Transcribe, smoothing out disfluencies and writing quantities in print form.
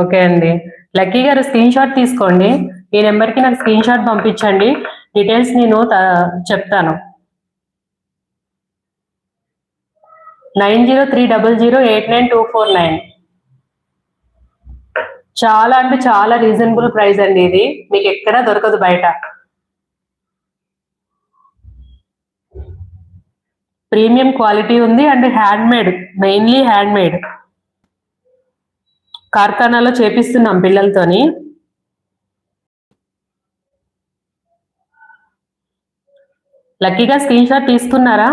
Okay అండి. Lucky గారు screen shot తీసుకోండి. ఈ నెంబర్కి నాకు స్క్రీన్ షాట్ పంపించండి. డీటెయిల్స్ నేను చెప్తాను. 9030089249. చాలా అంటే చాలా రీజనబుల్ ప్రైస్ అండి ఇది. మీకు ఎక్కడా దొరకదు బయట. ప్రీమియం క్వాలిటీ ఉంది అండ్ హ్యాండ్మేడ్, మెయిన్లీ హ్యాండ్మేడ్. కార్ఖానాలో చేపిస్తున్నాం పిల్లలతోని. లక్కీగా స్క్రీన్ షాట్ తీసుకున్నారా?